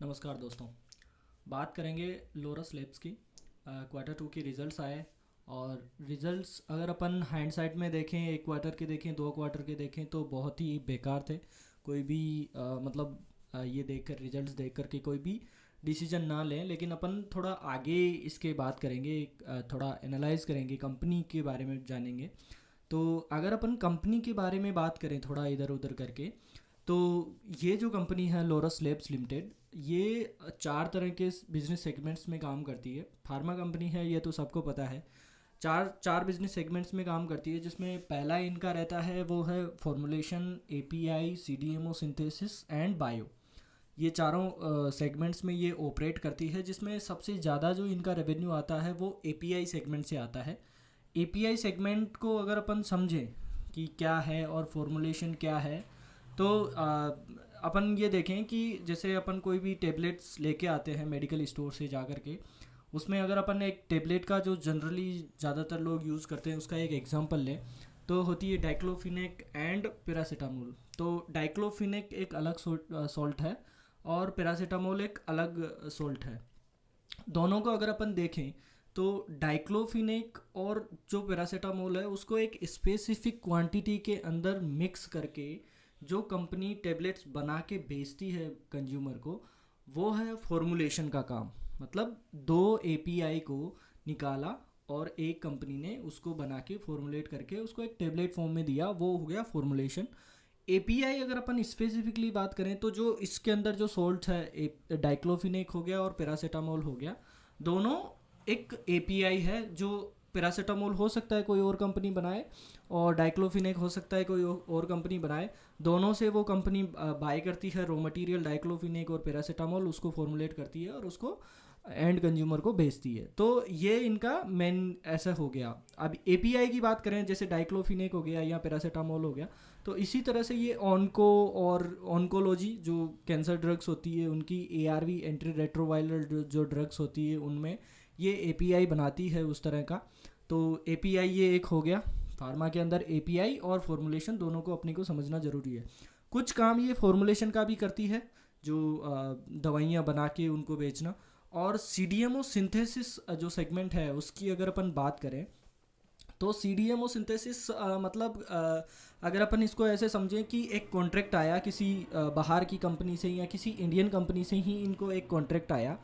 नमस्कार दोस्तों। बात करेंगे लोरस लैब्स की। क्वार्टर टू के रिज़ल्ट्स आए और रिज़ल्ट्स अगर अपन हाइंडसाइट में देखें, एक क्वार्टर के देखें, दो क्वार्टर के देखें तो बहुत ही बेकार थे। कोई भी ये देखकर रिज़ल्ट्स देख कर के कोई भी डिसीजन ना लें, लेकिन अपन थोड़ा आगे इसके बात करेंगे, थोड़ा एनालाइज करेंगे, कंपनी के बारे में जानेंगे। तो अगर अपन कंपनी के बारे में बात करें थोड़ा इधर उधर करके, तो ये जो कंपनी है लोरस लैब्स लिमिटेड, ये चार तरह के बिजनेस सेगमेंट्स में काम करती है। फार्मा कंपनी है, ये तो सबको पता है। चार चार बिजनेस सेगमेंट्स में काम करती है, जिसमें पहला इनका रहता है वो है formulation, API, CDMO, synthesis and bio. ये चारों सेगमेंट्स में ये ऑपरेट करती है, जिसमें सबसे ज़्यादा जो इनका रेवेन्यू आता है वो एपीआई सेगमेंट से आता है। एपीआई सेगमेंट को अगर अपन समझें कि क्या है और फॉर्मुलेशन क्या है, तो अपन ये देखें कि जैसे अपन कोई भी टेबलेट्स लेके आते हैं मेडिकल स्टोर से जा कर के, उसमें अगर अपन एक टेबलेट का जो जनरली ज़्यादातर लोग यूज़ करते हैं उसका एक एग्जांपल लें, तो होती है डाइक्लोफिनेक एंड पैरासीटामोल। तो डाइक्लोफिनेक एक अलग सॉल्ट है और पैरासीटामोल एक अलग सॉल्ट है। दोनों को अगर अपन देखें तो डाइक्लोफिनेक और जो पैरासीटामोल है उसको एक स्पेसिफिक क्वांटिटी के अंदर मिक्स करके जो कंपनी टेबलेट्स बना के बेचती है कंज्यूमर को, वो है फॉर्मुलेशन का काम। मतलब दो एपीआई को निकाला और एक कंपनी ने उसको बना के फॉर्मुलेट करके उसको एक टेबलेट फॉर्म में दिया, वो हो गया फॉर्मुलेशन। एपीआई अगर अपन स्पेसिफिकली बात करें तो जो इसके अंदर जो सोल्ट है, डाइक्लोफिनेक हो गया और पैरासीटामोल हो गया, दोनों एक एपीआई है। जो पैरासीटामोल हो सकता है कोई और कंपनी बनाए और डाइक्लोफिनेक हो सकता है कोई और कंपनी बनाए। दोनों से वो कंपनी बाय करती है रॉ मटेरियल डाइक्लोफिनेक और पैरासीटामोल, उसको फॉर्मुलेट करती है और उसको एंड कंज्यूमर को भेजती है। तो ये इनका मेन ऐसा हो गया। अब एपीआई की बात करें, जैसे डाइक्लोफिनेक हो गया या पैरासीटामोल हो गया, तो इसी तरह से ये ऑनको और ऑन्कोलॉजी जो कैंसर ड्रग्स होती है उनकी, एआरवी एंटी रेट्रोवायरल जो ड्रग्स होती है उनमें ये एपीआई बनाती है उस तरह का। तो एपीआई ये एक हो गया। फार्मा के अंदर एपीआई और फॉर्मुलेशन दोनों को अपने को समझना ज़रूरी है। कुछ काम ये फॉर्मुलेशन का भी करती है, जो दवाइयाँ बना के उनको बेचना। और सीडीएमओ सिंथेसिस जो सेगमेंट है उसकी अगर अपन बात करें, तो सीडीएमओ सिंथेसिस अगर अपन इसको ऐसे समझें कि एक कॉन्ट्रैक्ट आया किसी बाहर की कंपनी से या किसी इंडियन कंपनी से ही इनको एक कॉन्ट्रैक्ट आया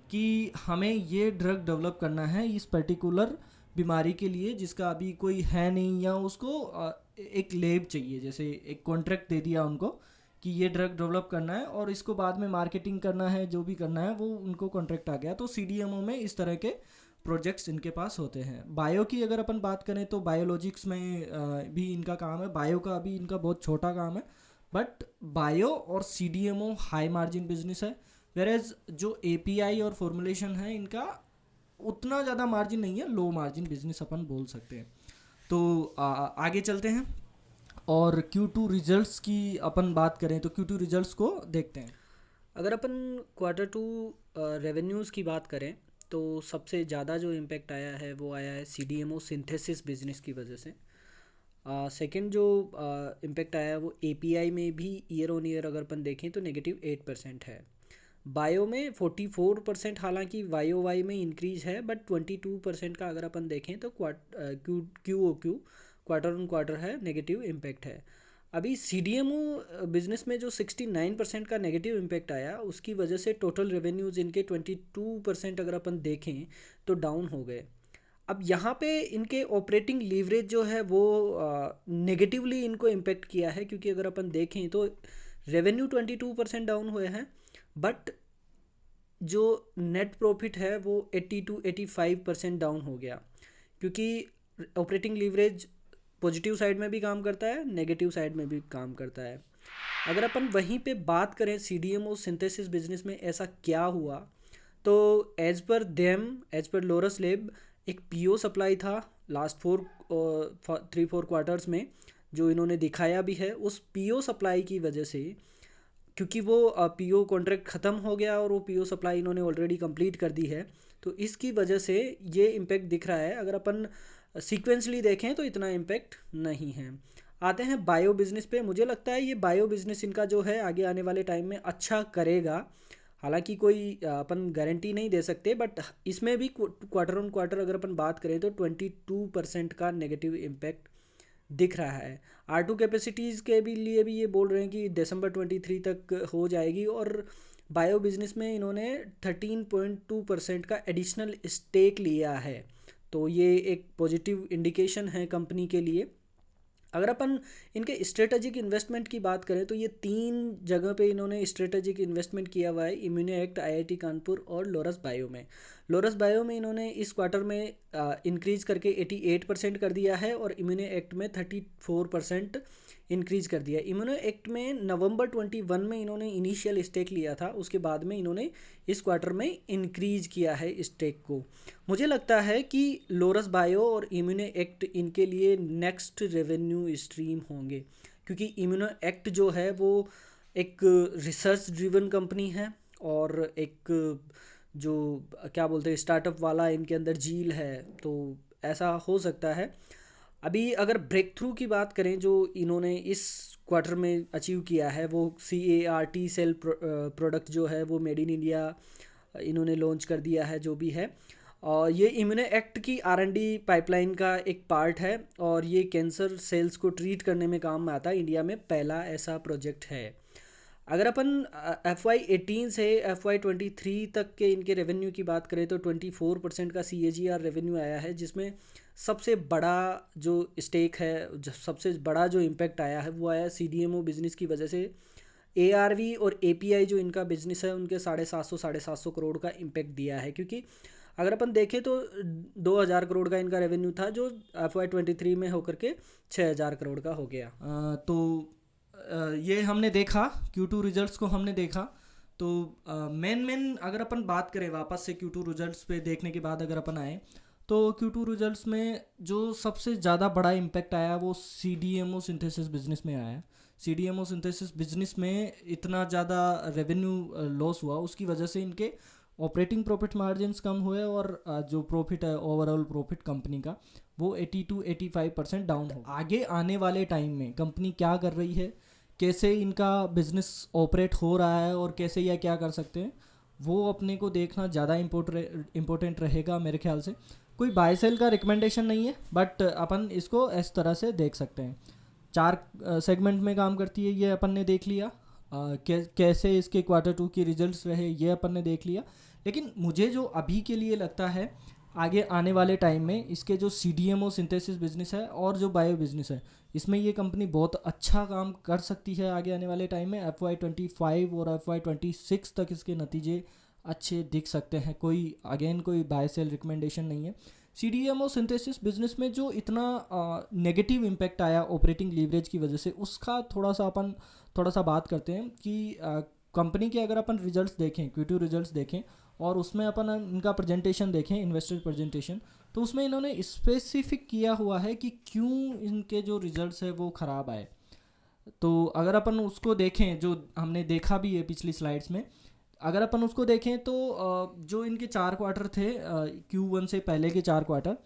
कि हमें ये ड्रग डेवलप करना है इस पर्टिकुलर बीमारी के लिए, जिसका अभी कोई है नहीं, या उसको एक लेब चाहिए। जैसे एक कॉन्ट्रैक्ट दे दिया उनको कि ये ड्रग डेवलप करना है और इसको बाद में मार्केटिंग करना है, जो भी करना है वो उनको कॉन्ट्रैक्ट आ गया। तो सीडीएमओ में इस तरह के प्रोजेक्ट्स इनके पास होते हैं। बायो की अगर अपन बात करें तो बायोलॉजिक्स में भी इनका काम है। बायो का अभी इनका बहुत छोटा काम है, बट बायो और सीडीएमओ हाई मार्जिन बिजनेस है। वेरेज जो एपीआई और फॉर्मुलेशन है इनका उतना ज़्यादा मार्जिन नहीं है, लो मार्जिन बिजनेस अपन बोल सकते हैं। तो आगे चलते हैं और Q2 रिजल्ट्स की अपन बात करें तो Q2 रिजल्ट्स को देखते हैं। अगर अपन क्वार्टर टू रेवेन्यूज़ की बात करें तो सबसे ज़्यादा जो इम्पेक्ट आया है वो आया है सीडीएमओ सिंथेसिस बिजनेस की वजह से। सेकंड जो इम्पेक्ट आया है वो एपीआई में भी ईयर ऑन ईयर अगर अपन देखें तो -8% है। बायो में 44%, हालांकि वाई वाई में इंक्रीज है, बट 22% का अगर अपन देखें तो Q O Q quarter on quarter है, नेगेटिव इम्पैक्ट है। अभी सीडीएमओ बिजनेस में जो 69% का नेगेटिव इम्पैक्ट आया उसकी वजह से टोटल रेवेन्यूज़ इनके 22% अगर अपन देखें तो डाउन हो गए। अब यहाँ पे इनके ऑपरेटिंग लीवरेज जो है वो नेगेटिवली इनको इम्पेक्ट किया है, क्योंकि अगर अपन देखें तो रेवेन्यू 22% डाउन हुए हैं, बट जो नेट प्रॉफिट है वो 80 to 85% डाउन हो गया, क्योंकि ऑपरेटिंग लीवरेज पॉजिटिव साइड में भी काम करता है, नेगेटिव साइड में भी काम करता है। अगर अपन वहीं पे बात करें सीडीएमओ सिंथेसिस बिजनेस में ऐसा क्या हुआ, तो एज पर लोरस लेब एक पीओ सप्लाई था लास्ट 3-4 क्वार्टर्स में, जो इन्होंने दिखाया भी है। उस पीओ सप्लाई की वजह से, क्योंकि वो पीओ कॉन्ट्रैक्ट ख़त्म हो गया और वो पीओ सप्लाई इन्होंने ऑलरेडी कंप्लीट कर दी है, तो इसकी वजह से ये इम्पेक्ट दिख रहा है। अगर अपन सीक्वेंसली देखें तो इतना इम्पेक्ट नहीं है। आते हैं बायो बिज़नेस पे। मुझे लगता है ये बायो बिज़नेस इनका जो है आगे आने वाले टाइम में अच्छा करेगा। हालांकि कोई अपन गारंटी नहीं दे सकते, बट इसमें भी क्वार्टर ऑन क्वार्टर अगर अपन बात करें तो 22% का नेगेटिव इम्पैक्ट दिख रहा है। R2 कैपेसिटीज़ के भी लिए भी ये बोल रहे हैं कि दिसंबर 23 तक हो जाएगी। और बायो बिजनेस में इन्होंने 13.2% का एडिशनल स्टेक लिया है, तो ये एक पॉजिटिव इंडिकेशन है कंपनी के लिए। अगर अपन इनके स्ट्रेटजिक इन्वेस्टमेंट की बात करें तो ये 3 जगह पे इन्होंने स्ट्रेटजिक इन्वेस्टमेंट किया हुआ है, इम्यूनोएक्ट, IIT कानपुर और लोरस बायो में। लोरस बायो में इन्होंने इस क्वार्टर में इंक्रीज करके 88% कर दिया है और इम्यूनोएक्ट में 34% इंक्रीज कर दिया। इम्यूनो एक्ट में नवंबर 21 में इन्होंने इनिशियल स्टेक लिया था, उसके बाद में इन्होंने इस क्वार्टर में इंक्रीज किया है स्टेक को। मुझे लगता है कि लोरस बायो और इम्यूनो एक्ट इनके लिए नेक्स्ट रेवेन्यू स्ट्रीम होंगे, क्योंकि इम्यूनो एक्ट जो है वो एक रिसर्च ड्रिवन कंपनी है और एक जो क्या बोलते हैं स्टार्टअप वाला इनके अंदर झील है, तो ऐसा हो सकता है। अभी अगर ब्रेक थ्रू की बात करें जो इन्होंने इस क्वार्टर में अचीव किया है, वो CAR-T सेल प्रोडक्ट जो है वो मेड इन इंडिया इन्होंने लॉन्च कर दिया है जो भी है। और ये इम्यूनो एक्ट की R&D पाइपलाइन का एक पार्ट है और ये कैंसर सेल्स को ट्रीट करने में काम में आता है। इंडिया में पहला ऐसा प्रोजेक्ट है। अगर अपन FY18 से FY23 तक के इनके रेवेन्यू की बात करें तो 24% का CAGR रेवेन्यू आया है, जिसमें सबसे बड़ा जो स्टेक है, सबसे बड़ा जो इम्पैक्ट आया है वो आया CDMO बिजनेस की वजह से। ARV और API जो इनका बिजनेस है उनके 750 करोड़ का इम्पैक्ट दिया है, क्योंकि अगर अपन देखें तो 2000 करोड़ का इनका रेवेन्यू था जो FY23 में होकर के 6000 करोड़ का हो गया। तो ये हमने देखा Q2 रिजल्ट्स को हमने देखा। तो मेन अगर अपन बात करें वापस से Q2 रिजल्ट्स पे देखने के बाद अगर अपन आए तो Q2 रिजल्ट्स में जो सबसे ज़्यादा बड़ा इम्पैक्ट आया वो CDMO सिंथेसिस बिजनेस में आया। CDMO सिंथेसिस बिजनेस में इतना ज़्यादा रेवेन्यू लॉस हुआ, उसकी वजह से इनके ऑपरेटिंग प्रॉफिट मार्जिन्स कम हुए और जो प्रॉफिट है ओवरऑल प्रॉफिट कंपनी का वो 80-85% डाउन हो। आगे आने वाले टाइम में कंपनी क्या कर रही है, कैसे इनका बिजनेस ऑपरेट हो रहा है और कैसे या क्या कर सकते हैं, वो अपने को देखना ज़्यादा इम्पोर्टेंट रहेगा मेरे ख्याल से। कोई बाय सेल का रिकमेंडेशन नहीं है, बट अपन इसको इस तरह से देख सकते हैं। 4 सेगमेंट में काम करती है, ये अपन ने देख लिया। कैसे इसके Q2 की रिजल्ट्स रहे ये अपन ने देख लिया। लेकिन मुझे जो अभी के लिए लगता है आगे आने वाले टाइम में इसके जो CDMO सिंथेसिस बिजनेस है और जो बायो बिजनेस है, इसमें ये कंपनी बहुत अच्छा काम कर सकती है आगे आने वाले टाइम में। FY25 और FY26 तक इसके नतीजे अच्छे दिख सकते हैं। कोई बाय सेल रिकमेंडेशन नहीं है। CDMO सिंथेसिस बिजनेस में जो इतना नेगेटिव इम्पैक्ट आया ऑपरेटिंग लीवरेज की वजह से, उसका थोड़ा सा बात करते हैं कि कंपनी के अगर अपन रिजल्ट्स देखें, Q2 रिजल्ट्स देखें और उसमें अपन इनका प्रेजेंटेशन देखें, इन्वेस्टर प्रेजेंटेशन, तो उसमें इन्होंने स्पेसिफिक किया हुआ है कि क्यों इनके जो रिजल्ट्स है वो ख़राब आए। तो अगर अपन उसको देखें, जो हमने देखा भी है पिछली स्लाइड्स में, अगर अपन उसको देखें तो जो इनके 4 क्वार्टर थे Q1 से पहले के 4 क्वार्टर,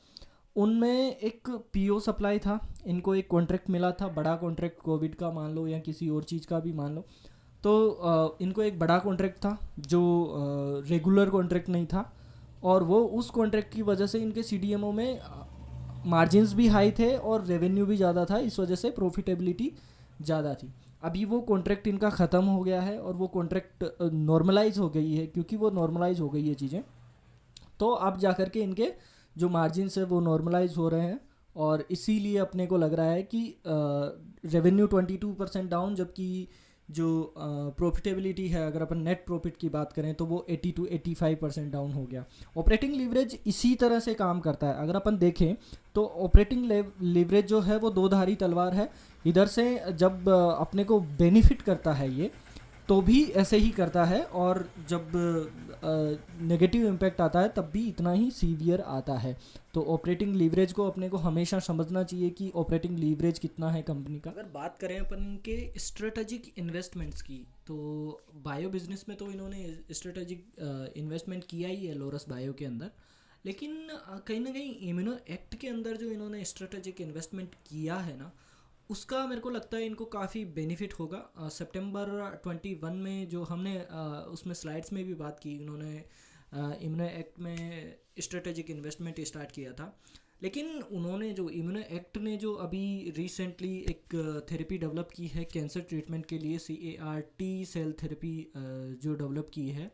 उनमें एक PO सप्लाई था, इनको एक कॉन्ट्रैक्ट मिला था, बड़ा कॉन्ट्रैक्ट, कोविड का मान लो या किसी और चीज़ का भी मान लो। तो इनको एक बड़ा कॉन्ट्रैक्ट था जो रेगुलर कॉन्ट्रैक्ट नहीं था, और वो उस कॉन्ट्रैक्ट की वजह से इनके CDMO में मार्जिन्स भी हाई थे और रेवेन्यू भी ज़्यादा था, इस वजह से प्रॉफिटेबिलिटी ज़्यादा थी। अभी वो कॉन्ट्रैक्ट इनका ख़त्म हो गया है और वो कॉन्ट्रैक्ट नॉर्मलाइज हो गई है। क्योंकि वो नॉर्मलाइज हो गई है चीज़ें, तो अब जा कर के इनके जो मार्जिन्स है वो नॉर्मलाइज हो रहे हैं, और इसीलिए अपने को लग रहा है कि रेवेन्यू 22% डाउन, जबकि जो प्रॉफिटेबिलिटी है, अगर अपन नेट प्रॉफिट की बात करें तो वो 80-85% डाउन हो गया। ऑपरेटिंग लीवरेज इसी तरह से काम करता है। अगर अपन देखें तो ऑपरेटिंग लीवरेज जो है वो दो धारी तलवार है। इधर से जब अपने को बेनिफिट करता है ये, तो भी ऐसे ही करता है, और जब नेगेटिव इम्पैक्ट आता है तब भी इतना ही सीवियर आता है। तो ऑपरेटिंग लीवरेज को अपने को हमेशा समझना चाहिए कि ऑपरेटिंग लीवरेज कितना है कंपनी का। अगर बात करें अपन के स्ट्रेटेजिक इन्वेस्टमेंट्स की, तो बायो बिजनेस में तो इन्होंने स्ट्रेटेजिक इन्वेस्टमेंट किया ही है लोरस बायो के अंदर, लेकिन कहीं ना कहीं इम्यूनो एक्ट के अंदर जो इन्होंने स्ट्रेटेजिक इन्वेस्टमेंट किया है ना, उसका मेरे को लगता है इनको काफ़ी बेनिफिट होगा। सितंबर 21 में जो हमने उसमें स्लाइड्स में भी बात की, उन्होंने इम्यूनो एक्ट में स्ट्रेटेजिक इन्वेस्टमेंट स्टार्ट किया था। लेकिन उन्होंने जो इम्यूनो एक्ट ने जो अभी रिसेंटली एक थेरेपी डेवलप की है कैंसर ट्रीटमेंट के लिए, CAR-T सेल थेरेपी जो डेवलप की है,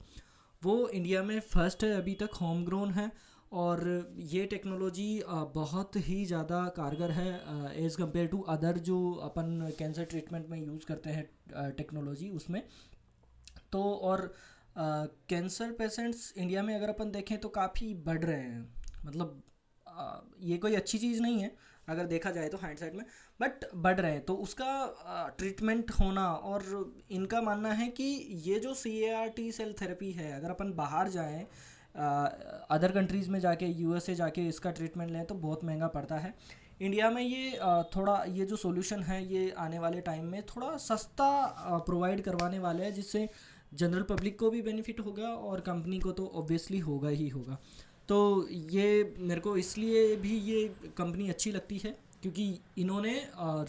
वो इंडिया में फर्स्ट है, अभी तक होम ग्रोन है। और ये टेक्नोलॉजी बहुत ही ज़्यादा कारगर है एज़ कम्पेयर टू अदर जो अपन कैंसर ट्रीटमेंट में यूज़ करते हैं टेक्नोलॉजी उसमें। तो और कैंसर पेशेंट्स इंडिया में अगर अपन देखें तो काफ़ी बढ़ रहे हैं। मतलब ये कोई अच्छी चीज़ नहीं है अगर देखा जाए तो हाइंडसाइड में, बट बढ़ रहे हैं। तो उसका ट्रीटमेंट होना, और इनका मानना है कि ये जो CAR-T सेल थेरेपी है, अगर अपन बाहर जाएं अदर कंट्रीज़ में जाके, USA जाके इसका ट्रीटमेंट लें तो बहुत महंगा पड़ता है। इंडिया में ये थोड़ा ये जो सॉल्यूशन है ये आने वाले टाइम में थोड़ा सस्ता प्रोवाइड करवाने वाले हैं, जिससे जनरल पब्लिक को भी बेनिफिट होगा और कंपनी को तो ऑब्वियसली होगा ही होगा। तो ये मेरे को इसलिए भी ये कंपनी अच्छी लगती है क्योंकि इन्होंने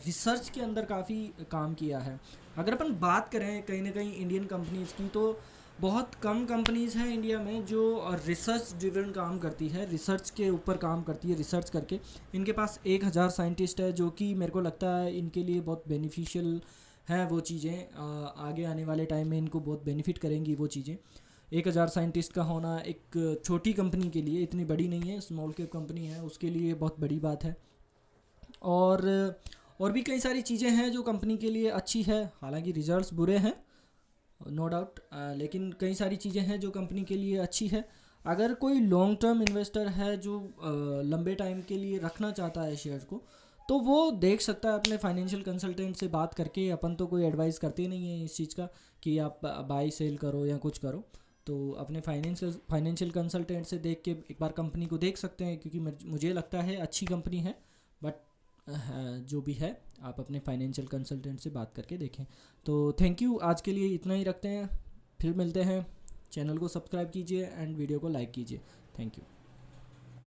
रिसर्च के अंदर काफ़ी काम किया है। अगर अपन बात करें कहीं ना कहीं इंडियन कंपनीज़ की, तो बहुत कम कंपनीज़ हैं इंडिया में जो रिसर्च ड्रिवन काम करती है, रिसर्च के ऊपर काम करती है। रिसर्च करके इनके पास 1000 साइंटिस्ट है, जो कि मेरे को लगता है इनके लिए बहुत बेनिफिशियल हैं वो चीज़ें। आगे आने वाले टाइम में इनको बहुत बेनिफिट करेंगी वो चीज़ें। 1000 साइंटिस्ट का होना एक छोटी कंपनी के लिए, इतनी बड़ी नहीं है, स्मॉल कैप कंपनी है, उसके लिए बहुत बड़ी बात है। और और भी कई सारी चीज़ें हैं जो कंपनी के लिए अच्छी है, हालांकि रिजल्ट्स बुरे हैं नो डाउट, लेकिन कई सारी चीज़ें हैं जो कंपनी के लिए अच्छी है। अगर कोई लॉन्ग टर्म इन्वेस्टर है जो लंबे टाइम के लिए रखना चाहता है शेयर को, तो वो देख सकता है अपने फाइनेंशियल कंसल्टेंट से बात करके। अपन तो कोई एडवाइस करते नहीं है इस चीज़ का कि आप बाई सेल करो या कुछ करो। तो अपने फाइनेंशियल कंसल्टेंट से देख के एक बार कंपनी को देख सकते हैं, क्योंकि मुझे लगता है अच्छी कंपनी है। बट जो भी है आप अपने फाइनेंशियल कंसल्टेंट से बात करके देखें। तो थैंक यू, आज के लिए इतना ही रखते हैं, फिर मिलते हैं। चैनल को सब्सक्राइब कीजिए एंड वीडियो को लाइक कीजिए। Thank you.